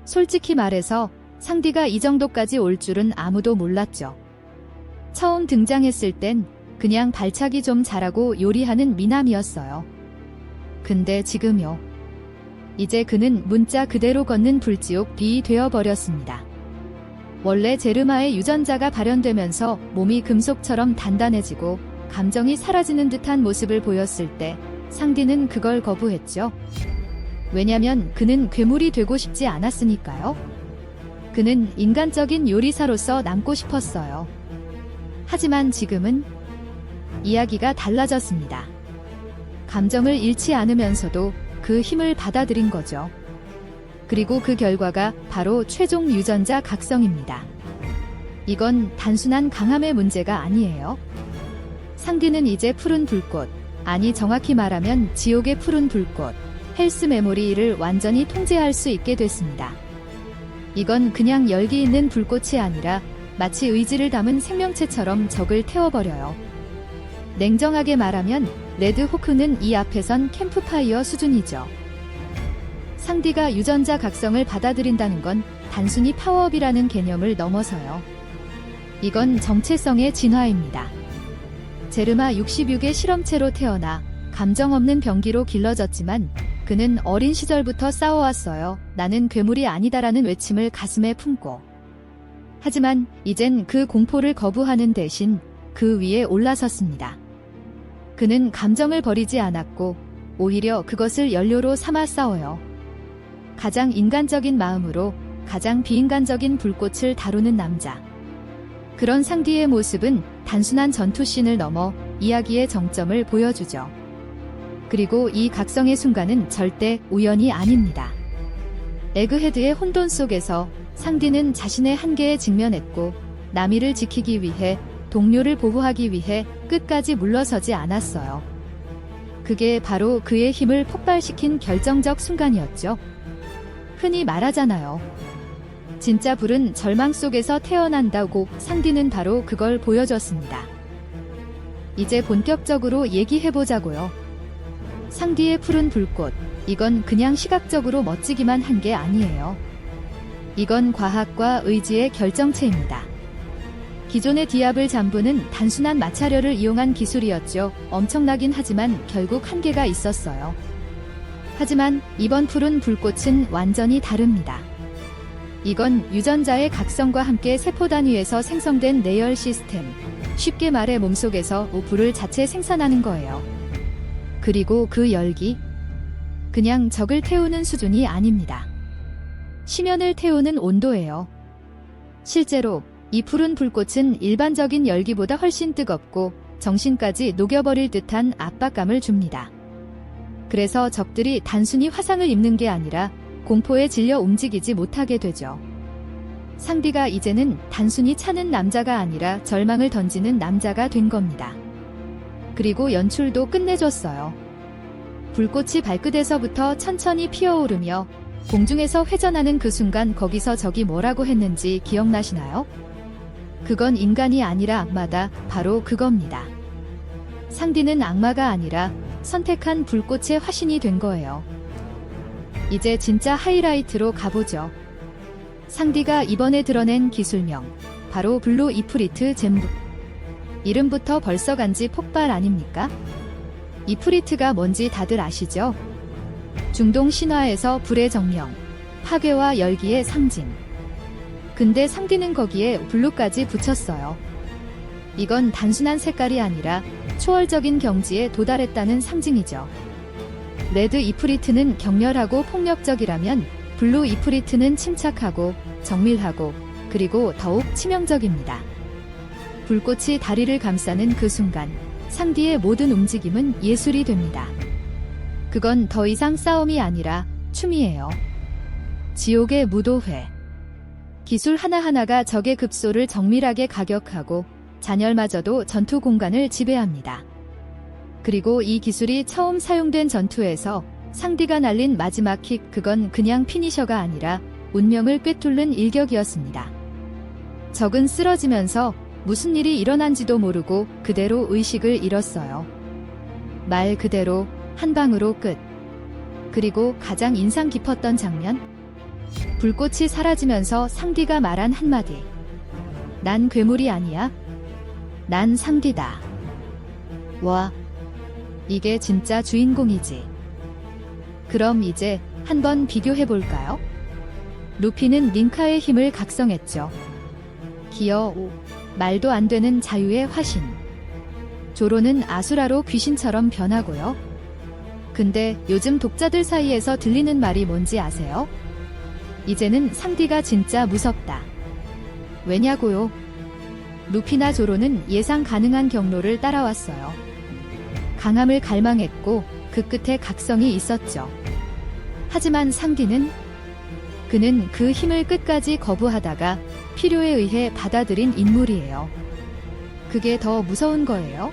솔직히 말해서 상디가 이 정도까지 올 줄은 아무도 몰랐죠. 처음 등장했을 땐 그냥 발차기 좀 잘하고 요리하는 미남이었어요. 근데 지금요. 이제 그는 문자 그대로 걷는 불지옥 B이 되어버렸습니다. 원래 제르마의 유전자가 발현되면서 몸이 금속처럼 단단해지고 감정이 사라지는 듯한 모습을 보였을 때 상디는 그걸 거부했죠. 왜냐면 그는 괴물이 되고 싶지 않았으니까요. 그는 인간적인 요리사로서 남고 싶었어요. 하지만 지금은 이야기가 달라졌습니다. 감정을 잃지 않으면서도 그 힘을 받아들인 거죠. 그리고 그 결과가 바로 최종 유전자 각성입니다. 이건 단순한 강함의 문제가 아니에요. 상디는 이제 푸른 불꽃, 아니 정확히 말하면 지옥의 푸른 불꽃, 헬스 메모리를 완전히 통제할 수 있게 됐습니다. 이건 그냥 열기 있는 불꽃이 아니라 마치 의지를 담은 생명체처럼 적을 태워버려요. 냉정하게 말하면 레드 호크는 이 앞에선 캠프파이어 수준이죠. 상디가 유전자 각성을 받아들인다는 건 단순히 파워업이라는 개념을 넘어서요. 이건 정체성의 진화입니다. 제르마 66의 실험체로 태어나 감정 없는 병기로 길러졌지만 그는 어린 시절부터 싸워왔어요. 나는 괴물이 아니다라는 외침을 가슴에 품고. 하지만 이젠 그 공포를 거부하는 대신 그 위에 올라섰습니다. 그는 감정을 버리지 않았고 오히려 그것을 연료로 삼아 싸워요. 가장 인간적인 마음으로 가장 비인간적인 불꽃을 다루는 남자. 그런 상디의 모습은 단순한 전투씬을 넘어 이야기의 정점을 보여주죠. 그리고 이 각성의 순간은 절대 우연이 아닙니다. 에그헤드의 혼돈 속에서 상디는 자신의 한계에 직면했고 나미를 지키기 위해 동료를 보호하기 위해 끝까지 물러서지 않았어요. 그게 바로 그의 힘을 폭발시킨 결정적 순간이었죠. 흔히 말하잖아요. 진짜 불은 절망 속에서 태어난다고 상디는 바로 그걸 보여줬습니다. 이제 본격적으로 얘기해보자고요. 상디의 푸른 불꽃, 이건 그냥 시각적으로 멋지기만 한 게 아니에요. 이건 과학과 의지의 결정체입니다. 기존의 디아블 잠부는 단순한 마찰열을 이용한 기술이었죠. 엄청나긴 하지만 결국 한계가 있었어요. 하지만 이번 푸른 불꽃은 완전히 다릅니다. 이건 유전자의 각성과 함께 세포 단위에서 생성된 내열 시스템, 쉽게 말해 몸속에서 불을 자체 생산하는 거예요. 그리고 그 열기? 그냥 적을 태우는 수준이 아닙니다. 심연을 태우는 온도예요. 실제로 이 푸른 불꽃은 일반적인 열기보다 훨씬 뜨겁고 정신까지 녹여버릴 듯한 압박감을 줍니다. 그래서 적들이 단순히 화상을 입는 게 아니라 공포에 질려 움직이지 못하게 되죠. 상디가 이제는 단순히 차는 남자가 아니라 절망을 던지는 남자가 된 겁니다. 그리고 연출도 끝내줬어요. 불꽃이 발끝에서부터 천천히 피어오르며 공중에서 회전하는 그 순간 거기서 적이 뭐라고 했는지 기억나시나요? 그건 인간이 아니라 악마다, 바로 그겁니다. 상디는 악마가 아니라 선택한 불꽃의 화신이 된 거예요. 이제 진짜 하이라이트로 가보죠. 상디가 이번에 드러낸 기술명, 바로 블루 이프리트 잼부. 이름부터 벌써 간지 폭발 아닙니까? 이프리트가 뭔지 다들 아시죠? 중동 신화에서 불의 정령, 파괴와 열기의 상징. 근데 상디는 거기에 블루까지 붙였어요. 이건 단순한 색깔이 아니라 초월적인 경지에 도달했다는 상징이죠. 레드 이프리트는 격렬하고 폭력적이라면 블루 이프리트는 침착하고 정밀하고 그리고 더욱 치명적입니다. 불꽃이 다리를 감싸는 그 순간 상디의 모든 움직임은 예술이 됩니다. 그건 더 이상 싸움이 아니라 춤이에요. 지옥의 무도회. 기술 하나하나가 적의 급소를 정밀하게 가격하고 잔열마저도 전투 공간을 지배합니다. 그리고 이 기술이 처음 사용된 전투에서 상디가 날린 마지막 킥, 그건 그냥 피니셔가 아니라 운명을 꿰뚫는 일격이었습니다. 적은 쓰러지면서 무슨 일이 일어난지도 모르고 그대로 의식을 잃었어요. 말 그대로 한 방으로 끝. 그리고 가장 인상 깊었던 장면? 불꽃이 사라지면서 상디가 말한 한마디. 난 괴물이 아니야. 난 상디다. 와, 이게 진짜 주인공이지. 그럼 이제 한번 비교해볼까요? 루피는 닌카의 힘을 각성했죠. 기어오, 말도 안 되는 자유의 화신. 조로는 아수라로 귀신처럼 변하고요. 근데 요즘 독자들 사이에서 들리는 말이 뭔지 아세요? 이제는 상디가 진짜 무섭다. 왜냐고요? 루피나 조로는 예상 가능한 경로를 따라왔어요. 강함을 갈망했고 그 끝에 각성이 있었죠. 하지만 상디는 그는 그 힘을 끝까지 거부하다가 필요에 의해 받아들인 인물이에요. 그게 더 무서운 거예요.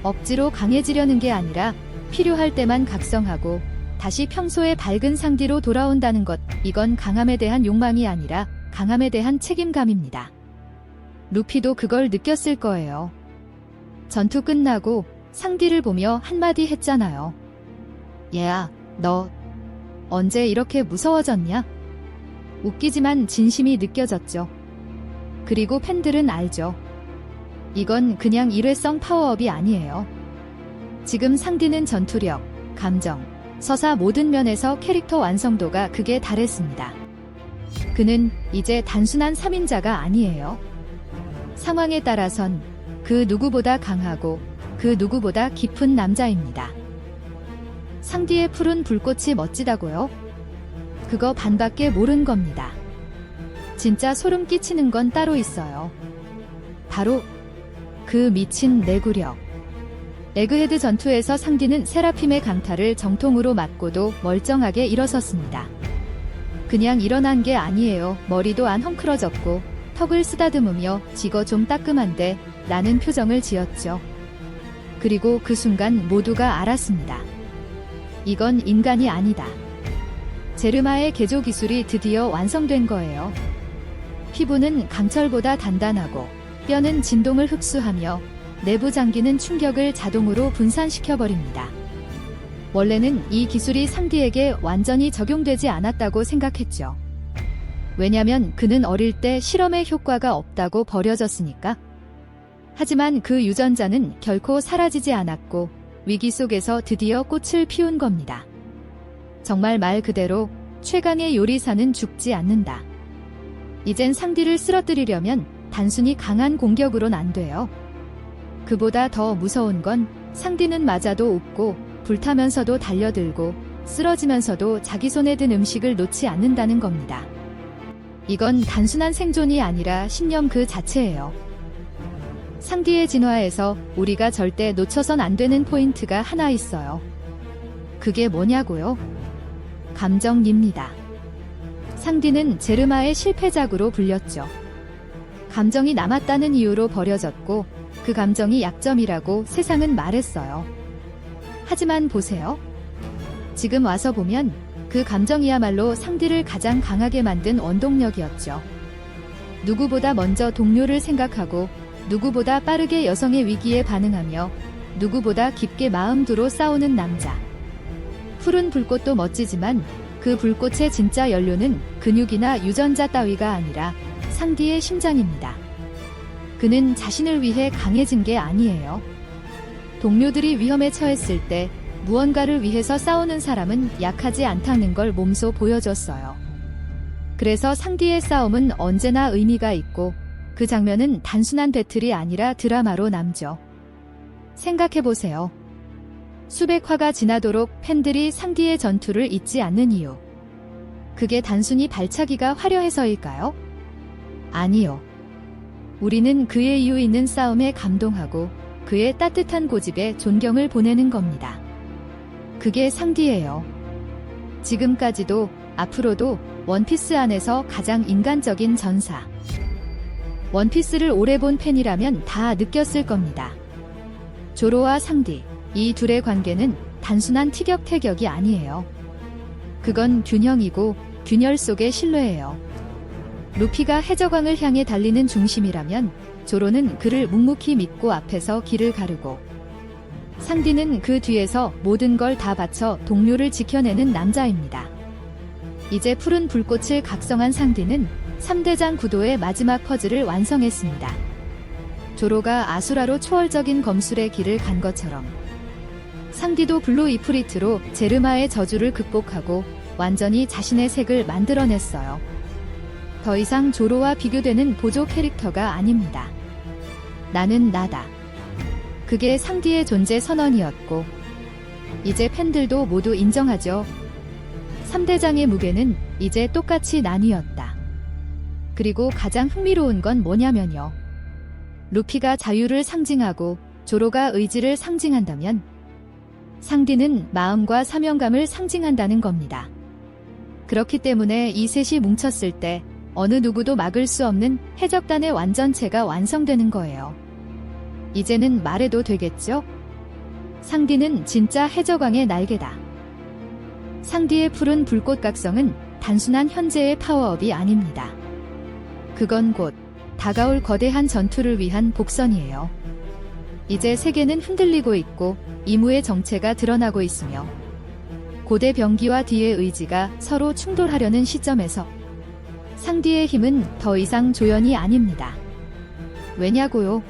억지로 강해지려는 게 아니라 필요할 때만 각성하고 다시 평소의 밝은 상디로 돌아온다는 것, 이건 강함에 대한 욕망이 아니라 강함에 대한 책임감입니다. 루피도 그걸 느꼈을 거예요. 전투 끝나고 상디를 보며 한마디 했잖아요. 얘야, 너 언제 이렇게 무서워졌냐? 웃기지만 진심이 느껴졌죠. 그리고 팬들은 알죠. 이건 그냥 일회성 파워업이 아니에요. 지금 상디는 전투력, 감정, 서사 모든 면에서 캐릭터 완성도가 극에 달했습니다. 그는 이제 단순한 3인자가 아니에요. 상황에 따라선 그 누구보다 강하고 그 누구보다 깊은 남자입니다. 상디의 푸른 불꽃이 멋지다고요? 그거 반밖에 모른 겁니다. 진짜 소름 끼치는 건 따로 있어요. 바로 그 미친 내구력. 에그헤드 전투에서 상디는 세라핌의 강타를 정통으로 맞고도 멀쩡하게 일어섰습니다. 그냥 일어난 게 아니에요. 머리도 안 헝클어졌고 턱을 쓰다듬으며 지거 좀 따끔한데 라는 표정을 지었죠. 그리고 그 순간 모두가 알았습니다. 이건 인간이 아니다. 제르마의 개조 기술이 드디어 완성된 거예요. 피부는 강철보다 단단하고 뼈는 진동을 흡수하며 내부 장기는 충격을 자동으로 분산시켜버립니다. 원래는 이 기술이 상디에게 완전히 적용되지 않았다고 생각했죠. 왜냐면 그는 어릴 때 실험의 효과가 없다고 버려졌으니까. 하지만 그 유전자는 결코 사라지지 않았고 위기 속에서 드디어 꽃을 피운 겁니다. 정말 말 그대로 최강의 요리사는 죽지 않는다. 이젠 상디를 쓰러뜨리려면 단순히 강한 공격으론 안 돼요. 그보다 더 무서운 건 상디는 맞아도 웃고 불타면서도 달려들고 쓰러지면서도 자기 손에 든 음식을 놓지 않는다는 겁니다. 이건 단순한 생존이 아니라 신념 그 자체예요. 상디의 진화에서 우리가 절대 놓쳐선 안 되는 포인트가 하나 있어요. 그게 뭐냐고요? 감정입니다. 상디는 제르마의 실패작으로 불렸죠. 감정이 남았다는 이유로 버려졌고 그 감정이 약점이라고 세상은 말했어요. 하지만 보세요. 지금 와서 보면 그 감정이야말로 상디를 가장 강하게 만든 원동력이었죠. 누구보다 먼저 동료를 생각하고 누구보다 빠르게 여성의 위기에 반응하며 누구보다 깊게 마음두로 싸우는 남자. 푸른 불꽃도 멋지지만 그 불꽃의 진짜 연료는 근육이나 유전자 따위가 아니라 상디의 심장입니다. 그는 자신을 위해 강해진 게 아니에요. 동료들이 위험에 처했을 때 무언가를 위해서 싸우는 사람은 약하지 않다는 걸 몸소 보여줬어요. 그래서 상디의 싸움은 언제나 의미가 있고 그 장면은 단순한 배틀이 아니라 드라마로 남죠. 생각해보세요. 수백 화가 지나도록 팬들이 상디의 전투를 잊지 않는 이유. 그게 단순히 발차기가 화려해서일까요? 아니요. 우리는 그의 이유 있는 싸움에 감동하고 그의 따뜻한 고집에 존경을 보내는 겁니다. 그게 상디예요. 지금까지도 앞으로도 원피스 안에서 가장 인간적인 전사. 원피스를 오래 본 팬이라면 다 느꼈을 겁니다. 조로와 상디, 이 둘의 관계는 단순한 티격태격이 아니에요. 그건 균형이고 균열 속의 신뢰예요. 루피가 해적왕을 향해 달리는 중심이라면 조로는 그를 묵묵히 믿고 앞에서 길을 가르고 상디는 그 뒤에서 모든 걸 다 바쳐 동료를 지켜내는 남자입니다. 이제 푸른 불꽃을 각성한 상디는 3대장 구도의 마지막 퍼즐을 완성했습니다. 조로가 아수라로 초월적인 검술의 길을 간 것처럼 상디도 블루 이프리트로 제르마의 저주를 극복하고 완전히 자신의 색을 만들어냈어요. 더 이상 조로와 비교되는 보조 캐릭터가 아닙니다. 나는 나다. 그게 상디의 존재 선언이었고 이제 팬들도 모두 인정하죠. 3대장의 무게는 이제 똑같이 나뉘었다. 그리고 가장 흥미로운 건 뭐냐면요. 루피가 자유를 상징하고 조로가 의지를 상징한다면 상디는 마음과 사명감을 상징한다는 겁니다. 그렇기 때문에 이 셋이 뭉쳤을 때 어느 누구도 막을 수 없는 해적단의 완전체가 완성되는 거예요. 이제는 말해도 되겠죠? 상디는 진짜 해적왕의 날개다. 상디의 푸른 불꽃 각성은 단순한 현재의 파워업이 아닙니다. 그건 곧 다가올 거대한 전투를 위한 복선이에요. 이제 세계는 흔들리고 있고 이무의 정체가 드러나고 있으며 고대 병기와 D의 의지가 서로 충돌하려는 시점에서 상디의 힘은 더 이상 조연이 아닙니다. 왜냐고요?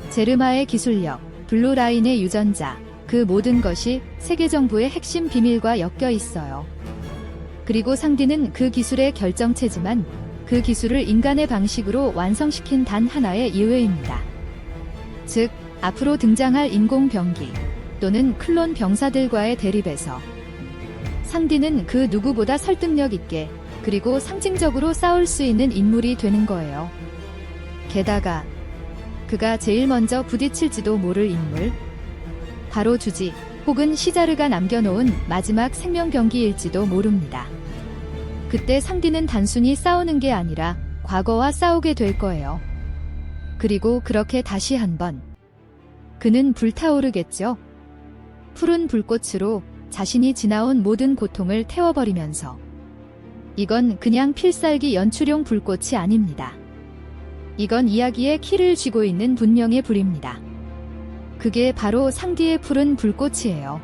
제르마의 기술력, 블루라인의 유전자, 그 모든 것이 세계 정부의 핵심 비밀과 엮여 있어요. 그리고 상디는 그 기술의 결정체지만 그 기술을 인간의 방식으로 완성시킨 단 하나의 예외입니다. 즉, 앞으로 등장할 인공병기 또는 클론 병사들과의 대립에서 상디는 그 누구보다 설득력 있게 그리고 상징적으로 싸울 수 있는 인물이 되는 거예요. 게다가 그가 제일 먼저 부딪힐지도 모를 인물, 바로 주지 혹은 시자르가 남겨놓은 마지막 생명병기일지도 모릅니다. 그때 상디는 단순히 싸우는 게 아니라 과거와 싸우게 될 거예요. 그리고 그렇게 다시 한번 그는 불타오르겠죠. 푸른 불꽃으로 자신이 지나온 모든 고통을 태워버리면서 이건 그냥 필살기 연출용 불꽃이 아닙니다. 이건 이야기의 키를 쥐고 있는 분명의 불입니다. 그게 바로 상디의 푸른 불꽃이에요.